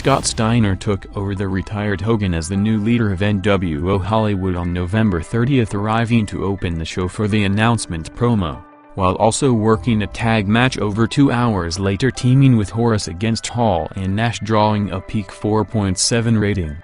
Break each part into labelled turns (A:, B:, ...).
A: Scott Steiner took over the retired Hogan as the new leader of NWO Hollywood on November 30th, arriving to open the show for the announcement promo, while also working a tag match over 2 hours later, teaming with Horace against Hall and Nash, drawing a peak 4.7 rating.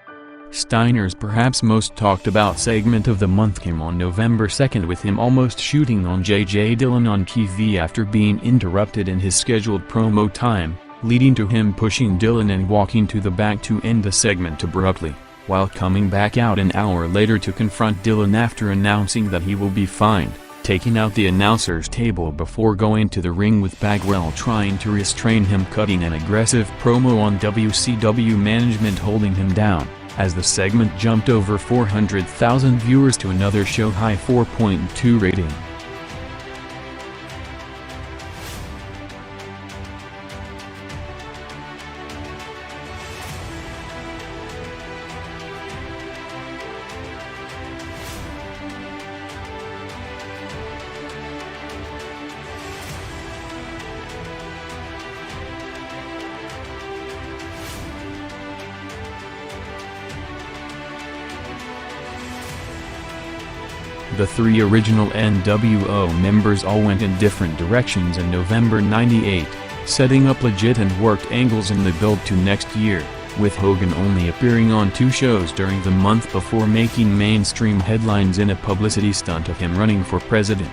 A: Steiner's perhaps most talked about segment of the month came on November 2nd, with him almost shooting on J.J. Dillon on TV after being interrupted in his scheduled promo time, leading to him pushing Dillon and walking to the back to end the segment abruptly, while coming back out an hour later to confront Dillon after announcing that he will be fined, taking out the announcer's table before going to the ring, with Bagwell trying to restrain him, cutting an aggressive promo on WCW management holding him down, as the segment jumped over 400,000 viewers to another show-high 4.2 rating. The 3 original NWO members all went in different directions in November '98, setting up legit and worked angles in the build to next year, with Hogan only appearing on 2 shows during the month before making mainstream headlines in a publicity stunt of him running for president.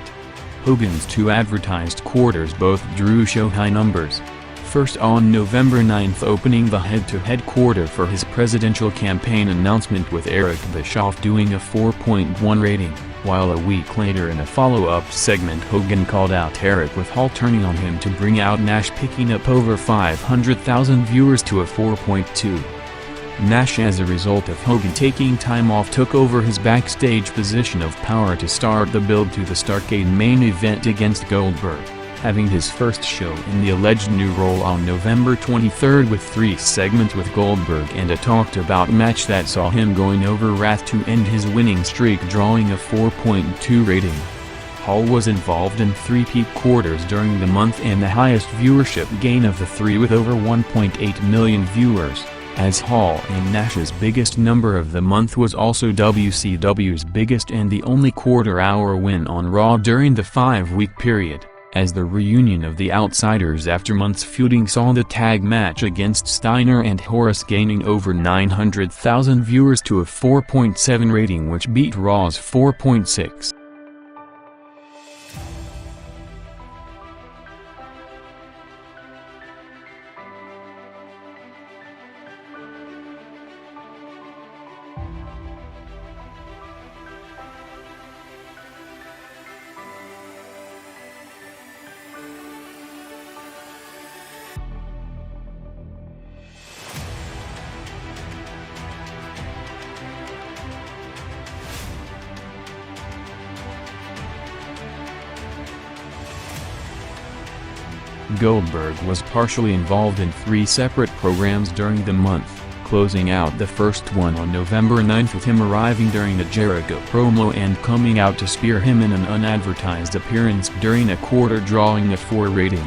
A: Hogan's 2 advertised quarters both drew show-high numbers. First on November 9th, opening the head-to-head quarter for his presidential campaign announcement, with Eric Bischoff doing a 4.1 rating, while a week later in a follow-up segment Hogan called out Eric, with Hall turning on him to bring out Nash, picking up over 500,000 viewers to a 4.2. Nash, as a result of Hogan taking time off, took over his backstage position of power to start the build to the Starrcade main event against Goldberg, having his first show in the alleged new role on November 23rd, with 3 segments with Goldberg and a talked-about match that saw him going over Wrath to end his winning streak, drawing a 4.2 rating. Hall was involved in 3 peak quarters during the month and the highest viewership gain of the 3, with over 1.8 million viewers, as Hall and Nash's biggest number of the month was also WCW's biggest and the only quarter-hour win on Raw during the 5-week period, as the reunion of the Outsiders after months feuding saw the tag match against Steiner and Horace gaining over 900,000 viewers to a 4.7 rating, which beat Raw's 4.6. Goldberg was partially involved in 3 separate programs during the month, closing out the first one on November 9th with him arriving during the Jericho promo and coming out to spear him in an unadvertised appearance during a quarter, drawing a 4 rating.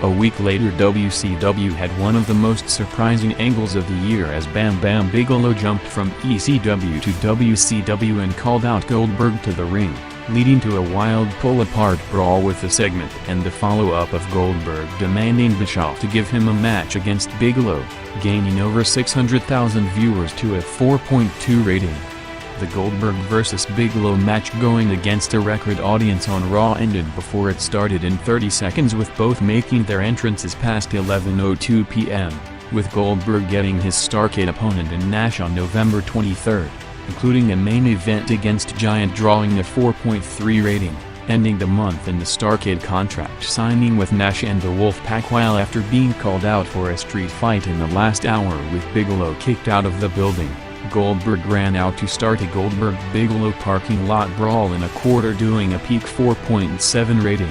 A: A week later, WCW had one of the most surprising angles of the year as Bam Bam Bigelow jumped from ECW to WCW and called out Goldberg to the ring, leading to a wild pull-apart brawl with the segment and the follow-up of Goldberg demanding Bischoff to give him a match against Bigelow, gaining over 600,000 viewers to a 4.2 rating. The Goldberg vs. Bigelow match, going against a record audience on Raw, ended before it started in 30 seconds, with both making their entrances past 11:02 p.m., with Goldberg getting his Starrcade opponent in Nash on November 23rd, including a main event against Giant, drawing a 4.3 rating, ending the month in the Starrcade contract signing with Nash and the Wolfpack, while after being called out for a street fight in the last hour with Bigelow kicked out of the building, Goldberg ran out to start a Goldberg-Bigelow parking lot brawl in a quarter, doing a peak 4.7 rating.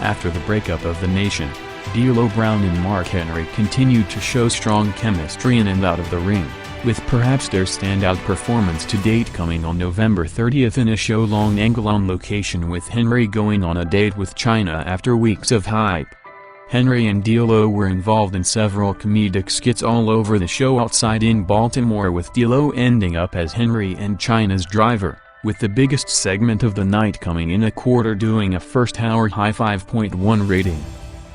A: After the breakup of the Nation, D'Lo Brown and Mark Henry continued to show strong chemistry in and out of the ring, with perhaps their standout performance to date coming on November 30th in a show-long angle on location with Henry going on a date with China after weeks of hype. Henry and D'Lo were involved in several comedic skits all over the show outside in Baltimore, with D'Lo ending up as Henry and China's driver, with the biggest segment of the night coming in a quarter, doing a first-hour high 5.1 rating.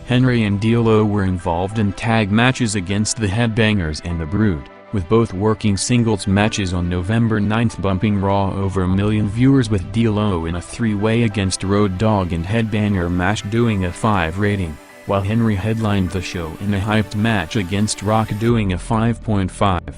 A: Henry and D'Lo were involved in tag matches against the Headbangers and the Brood, with both working singles matches on November 9th bumping Raw over 1 million viewers, with D'Lo in a three-way against Road Dogg and Headbanger match doing a 5 rating, while Henry headlined the show in a hyped match against Rock doing a 5.5.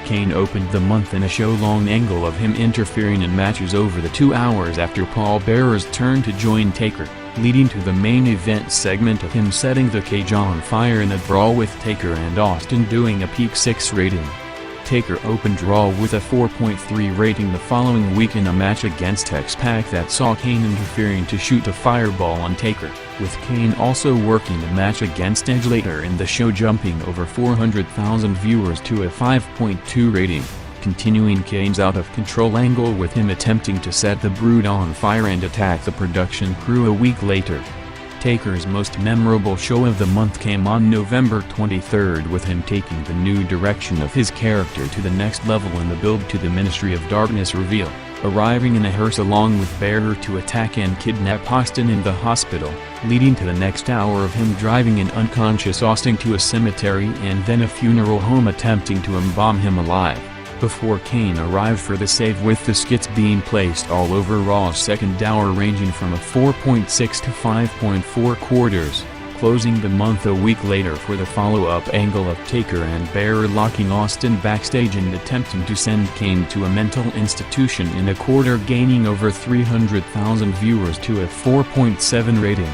A: Kane opened the month in a show-long angle of him interfering in matches over the 2 hours after Paul Bearer's turn to join Taker, leading to the main event segment of him setting the cage on fire in a brawl with Taker and Austin doing a peak 6 rating. Taker opened Raw with a 4.3 rating the following week in a match against X-Pac that saw Kane interfering to shoot a fireball on Taker, with Kane also working a match against Edge later in the show jumping over 400,000 viewers to a 5.2 rating, continuing Kane's out-of-control angle with him attempting to set the Brood on fire and attack the production crew a week later. Taker's most memorable show of the month came on November 23rd, with him taking the new direction of his character to the next level in the build to the Ministry of Darkness reveal, arriving in a hearse along with Bearer to attack and kidnap Austin in the hospital, leading to the next hour of him driving an unconscious Austin to a cemetery and then a funeral home attempting to embalm him alive, before Kane arrived for the save, with the skits being placed all over Raw's second hour ranging from a 4.6 to 5.4 quarters, closing the month a week later for the follow-up angle of Taker and Bearer locking Austin backstage and attempting to send Kane to a mental institution in a quarter, gaining over 300,000 viewers to a 4.7 rating.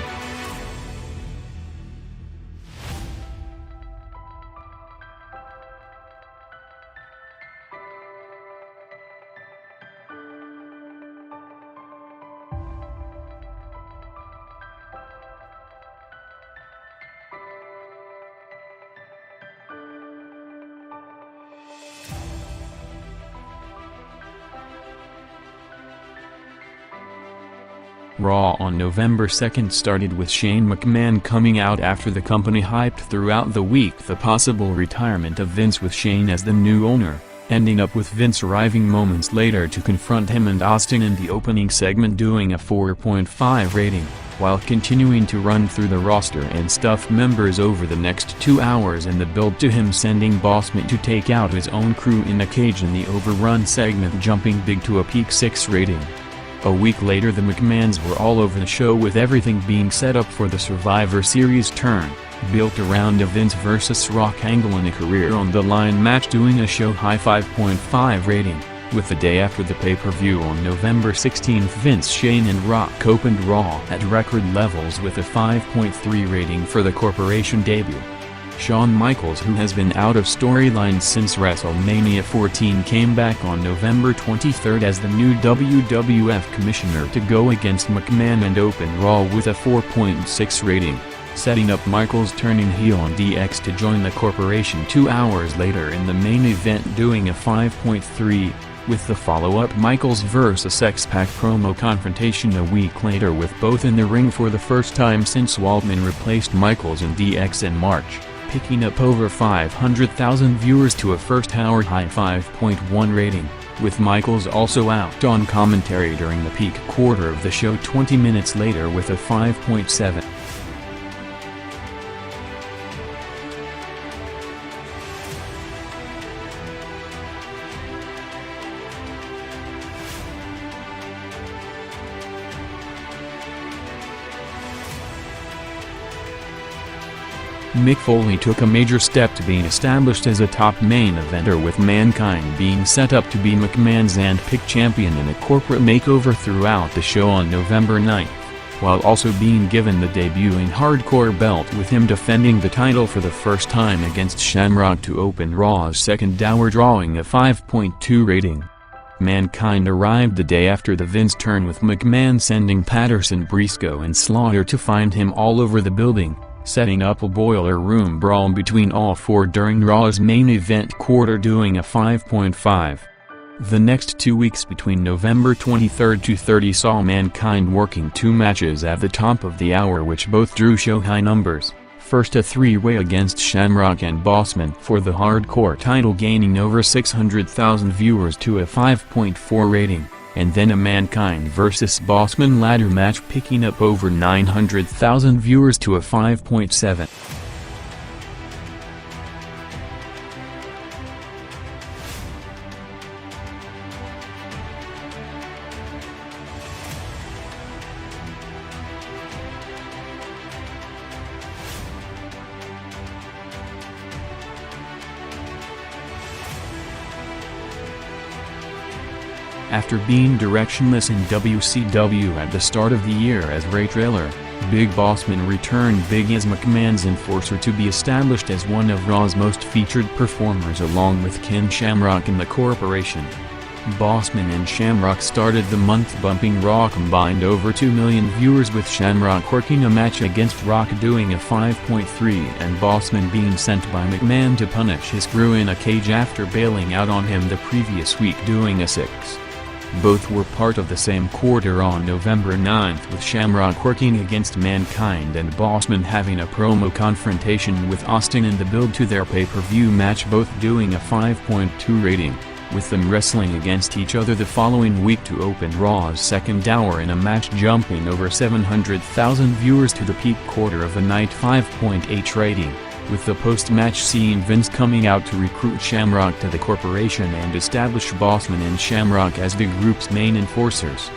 A: Raw on November 2nd started with Shane McMahon coming out after the company hyped throughout the week the possible retirement of Vince, with Shane as the new owner, ending up with Vince arriving moments later to confront him and Austin in the opening segment doing a 4.5 rating, while continuing to run through the roster and stuff members over the next 2 hours in the build to him sending Bossman to take out his own crew in a cage in the overrun segment, jumping big to a peak 6 rating. A week later the McMahons were all over the show, with everything being set up for the Survivor Series turn, built around a Vince vs. Rock angle in a career-on-the-line match doing a show-high 5.5 rating, with the day after the pay-per-view on November 16th Vince, Shane and Rock opened Raw at record levels with a 5.3 rating for the corporation debut. Shawn Michaels, who has been out of storylines since WrestleMania 14, came back on November 23rd as the new WWF commissioner to go against McMahon and open Raw with a 4.6 rating, setting up Michaels turning heel on DX to join the corporation 2 hours later in the main event doing a 5.3, with the follow-up Michaels vs. X-Pac promo confrontation a week later, with both in the ring for the first time since Waltman replaced Michaels in DX in March, picking up over 500,000 viewers to a first-hour high 5.1 rating, with Michaels also out on commentary during the peak quarter of the show 20 minutes later with a 5.7. Mick Foley took a major step to being established as a top main eventer, with Mankind being set up to be McMahon's handpicked champion in a corporate makeover throughout the show on November 9th, while also being given the debuting hardcore belt, with him defending the title for the first time against Shamrock to open Raw's second hour, drawing a 5.2 rating. Mankind arrived the day after the Vince turn, with McMahon sending Patterson, Briscoe and Slaughter to find him all over the building, setting up a boiler room brawl between all four during Raw's main event quarter, doing a 5.5. The next 2 weeks between November 23 to 30 saw Mankind working 2 matches at the top of the hour, which both drew show high numbers. First, a three-way against Shamrock and Bossman for the hardcore title, gaining over 600,000 viewers to a 5.4 rating, and then a Mankind vs. Bossman ladder match picking up over 900,000 viewers to a 5.7. After being directionless in WCW at the start of the year as Ray Traylor, Big Bossman returned big as McMahon's enforcer to be established as one of Raw's most featured performers, along with Ken Shamrock in the corporation. Bossman and Shamrock started the month bumping Raw combined over 2 million viewers, with Shamrock working a match against Rock doing a 5.3 and Bossman being sent by McMahon to punish his screw in a cage after bailing out on him the previous week doing a 6. Both were part of the same quarter on November 9th, with Shamrock working against Mankind and Bossman having a promo confrontation with Austin in the build to their pay-per-view match, both doing a 5.2 rating, with them wrestling against each other the following week to open Raw's second hour in a match jumping over 700,000 viewers to the peak quarter of the night 5.8 rating, with the post-match seeing Vince coming out to recruit Shamrock to the corporation and establish Bossman and Shamrock as the group's main enforcers.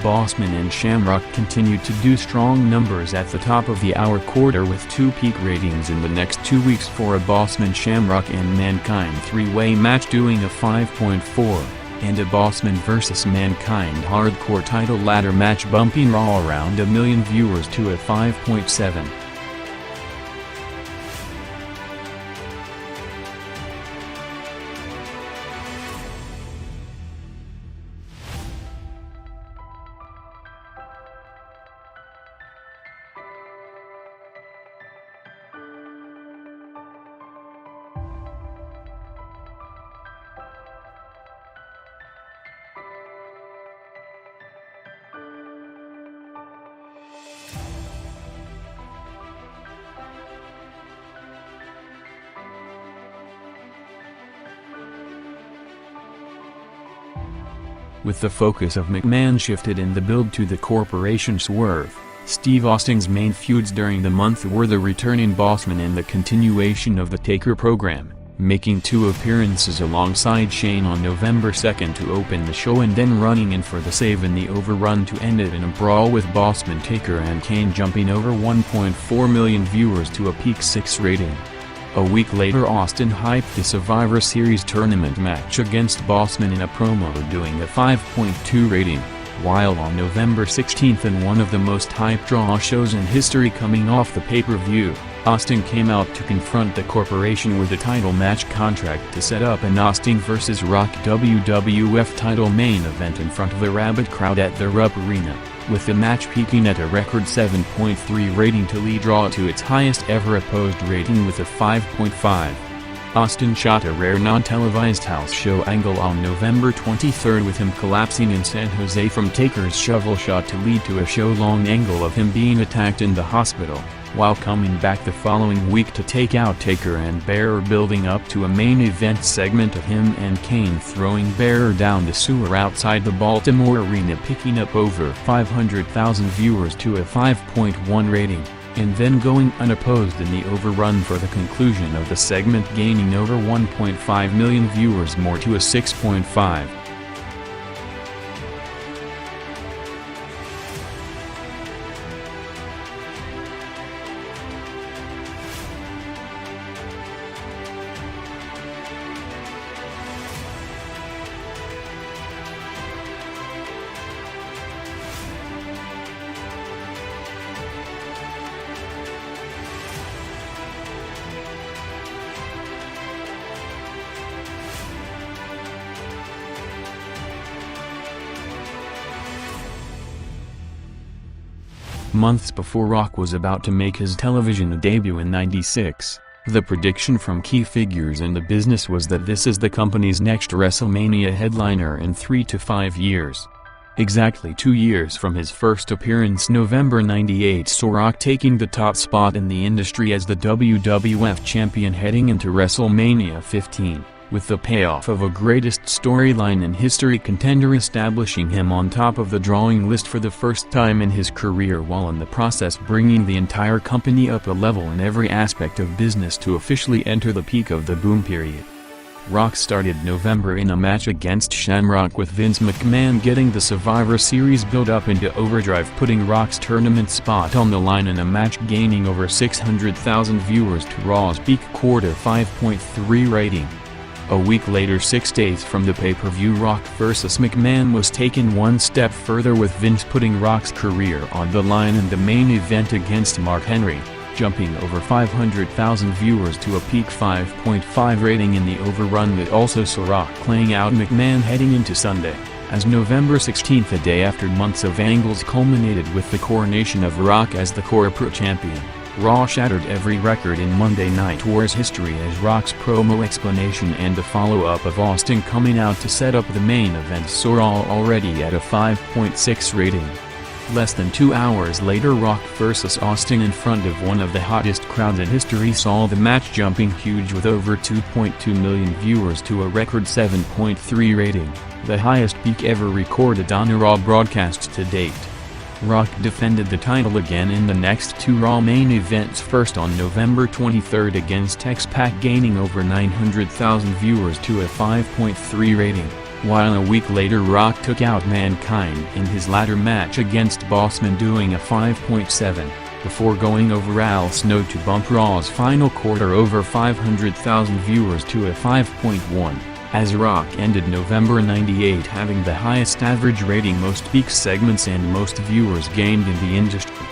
A: Bossman and Shamrock continued to do strong numbers at the top of the hour quarter, with 2 peak ratings in the next 2 weeks for a Bossman, Shamrock and Mankind 3-way match doing a 5.4, and a Bossman vs. Mankind hardcore title ladder match bumping Raw around 1 million viewers to a 5.7. With the focus of McMahon shifted in the build to the corporation swerve, Steve Austin's main feuds during the month were the returning Bossman and the continuation of the Taker program, making 2 appearances alongside Shane on November 2nd to open the show, and then running in for the save in the overrun to end it in a brawl with Bossman, Taker and Kane jumping over 1.4 million viewers to a peak 6 rating. A week later, Austin hyped the Survivor Series tournament match against Bossman in a promo doing a 5.2 rating, while on November 16th, in one of the most hyped Raw shows in history coming off the pay-per-view, Austin came out to confront the corporation with a title match contract to set up an Austin vs. Rock WWF title main event in front of a rabid crowd at the Rupp Arena, with the match peaking at a record 7.3 rating to lead Raw to its highest ever opposed rating with a 5.5. Austin shot a rare non-televised house show angle on November 23 with him collapsing in San Jose from Taker's shovel shot to lead to a show-long angle of him being attacked in the hospital, while coming back the following week to take out Taker and Bearer, building up to a main event segment of him and Kane throwing Bearer down the sewer outside the Baltimore arena, picking up over 500,000 viewers to a 5.1 rating, and then going unopposed in the overrun for the conclusion of the segment, gaining over 1.5 million viewers more to a 6.5. months before Rock was about to make his television debut in '96. The prediction from key figures in the business was that this is the company's next WrestleMania headliner in 3 to 5 years. Exactly 2 years from his first appearance, November '98 saw Rock taking the top spot in the industry as the WWF champion heading into WrestleMania 15, with the payoff of a greatest storyline in history contender establishing him on top of the drawing list for the first time in his career, while in the process bringing the entire company up a level in every aspect of business to officially enter the peak of the boom period. Rock started November in a match against Shamrock, with Vince McMahon getting the Survivor Series build up into overdrive, putting Rock's tournament spot on the line in a match, gaining over 600,000 viewers to Raw's peak quarter 5.3 rating. A week later, 6 days from the pay-per-view Rock vs. McMahon was taken one step further, with Vince putting Rock's career on the line in the main event against Mark Henry, jumping over 500,000 viewers to a peak 5.5 rating in the overrun that also saw Rock playing out McMahon heading into Sunday, as November 16, a day after months of angles culminated with the coronation of Rock as the corporate champion. Raw shattered every record in Monday Night War's history as Rock's promo explanation and the follow-up of Austin coming out to set up the main event saw Raw already at a 5.6 rating. Less than 2 hours later, Rock vs. Austin in front of one of the hottest crowds in history saw the match jumping huge, with over 2.2 million viewers to a record 7.3 rating, the highest peak ever recorded on a Raw broadcast to date. Rock defended the title again in the next 2 Raw main events, first on November 23 against X-Pac, gaining over 900,000 viewers to a 5.3 rating, while a week later Rock took out Mankind in his latter match against Bossman, doing a 5.7, before going over Al Snow to bump Raw's final quarter over 500,000 viewers to a 5.1. As Rock ended November '98 having the highest average rating, most peak segments and most viewers gained in the industry.